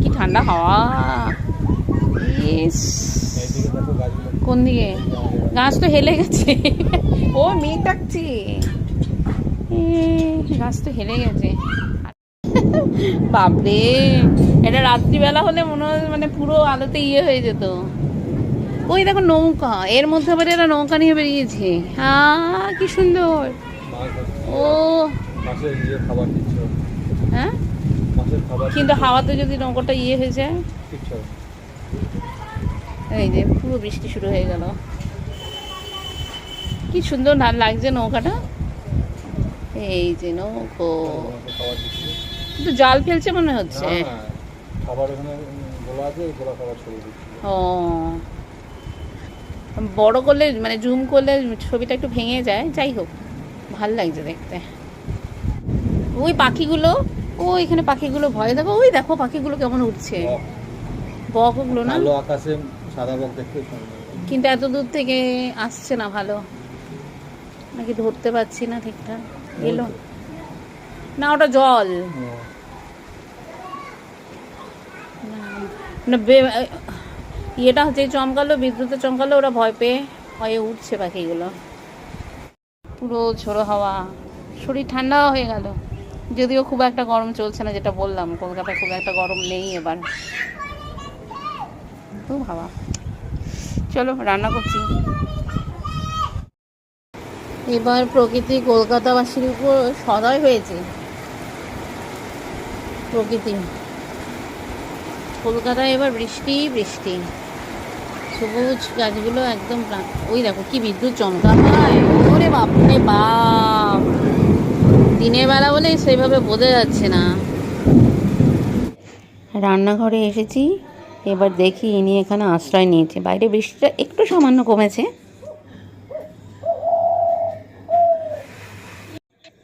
কি ঠান্ডা হাওয়া। ইস, কোন দিকে? গাছ তো হেলে গেছে। ও মেঘ ডাকছে, গাছ তো হেলে গেছে। বাপরে, এটা রাত্রিবেলা হলে মনে হয় মানে পুরো আলোতে ইয়ে হয়ে যেত। ওই দেখো নৌকা, এর মধ্যে আবার এরা নৌকা নিয়ে বেরিয়েছে। কি সুন্দর। ও হ্যাঁ, কিন্তু হাওয়াতে যদি নৌকাটা ইয়ে হয়ে যায়। এই যে পুরো বৃষ্টি শুরু হয়ে গেল। কি সুন্দর না লাগছে নৌকাটা। এই যে নৌকো, কিন্তু জাল ফেলছে মনে হচ্ছে। ও, বড় করলে মানে জুম করলে ছবিটা একটু ভেঙে যায়। যাই হোক, ভাল লাগছে দেখতে। ওই পাখিগুলো, ও এখানে পাখিগুলো ভয় দেখো, ওই দেখো পাখিগুলো কেমন উঠছে। বকগুলো না, আকাশে সাদা বক দেখতে, কিন্তু এত দূর থেকে আসছে না ভালো নাকি ধরতে পারছি না ঠিকঠাক। এলো না, ওটা জল না। ইয়েটা হচ্ছে চমকালো, বিদ্যুতে চমকালো, ওরা ভয় পেয়ে ভয়ে উঠছে পাখিগুলো। পুরো ঝোড়ো হাওয়া, শরীর ঠান্ডা হয়ে গেল। যদিও খুব একটা গরম চলছে না, যেটা বললাম কলকাতায় খুব একটা গরম নেই এবার, খুব হাওয়া। চলো রান্না করছি। এবার প্রকৃতি কলকাতাবাসীর উপর সদয় হয়েছে। প্রকৃতি, কলকাতায় এবার বৃষ্টি বৃষ্টি, সবুজ গাছগুলো একদম। ওই দেখো কি বিদ্যুৎ চমকায়, ওরে বাপরে বাপ। দিনের বেলা বলে সেইভাবে বোঝা যাচ্ছে না। রান্নাঘরে এসেছি, এবার দেখি ইনি এখানে আশ্রয় নিয়েছে। বাইরে বৃষ্টিটা একটু সামান্য কমেছে।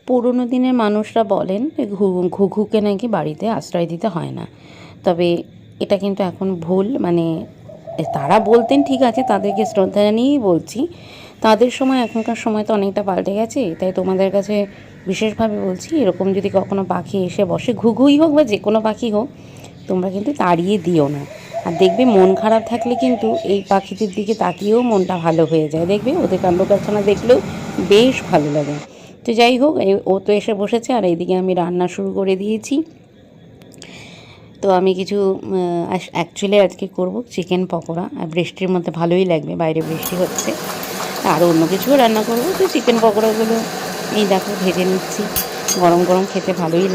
পুরনো দিনের মানুষরা বলেন ঘুঘুকে নাকি বাড়িতে আশ্রয় দিতে হয় না, তবে এটা কিন্তু এখন ভুল। মানে তারা বলতেন ঠিক আছে, তাদেরকে শ্রদ্ধা জানিয়েই বলছি। তাদের সময় এখনকার সময় তো অনেকটা পাল্টে গেছে, তাই তোমাদের কাছে বিশেষভাবে বলছি, এরকম যদি কখনো পাখি এসে বসে, ঘুঘুই হোক বা যে কোনো পাখি হোক, তোমরা কিন্তু তাড়িয়ে দিও না। আর দেখবে মন খারাপ থাকলে কিন্তু এই পাখিদের দিকে তাকিয়েও মনটা ভালো হয়ে যায়। দেখবে ওদের কাণ্ডকারখানা দেখলেও বেশ ভালো লাগে। তো যাই হোক, ও তো এসে বসেছে, আর এইদিকে আমি রান্না শুরু করে দিয়েছি। তো আমি কিছু অ্যাকচুয়ালি আজকে করব চিকেন পকোড়া, আর বৃষ্টির মধ্যে ভালোই লাগবে, বাইরে বৃষ্টি হচ্ছে। আর অন্য কিছুও রান্না করব। তো চিকেন পকোড়াগুলো এই দেখো ভেজে নিচ্ছি, গরম গরম খেতে ভালোই লাগে।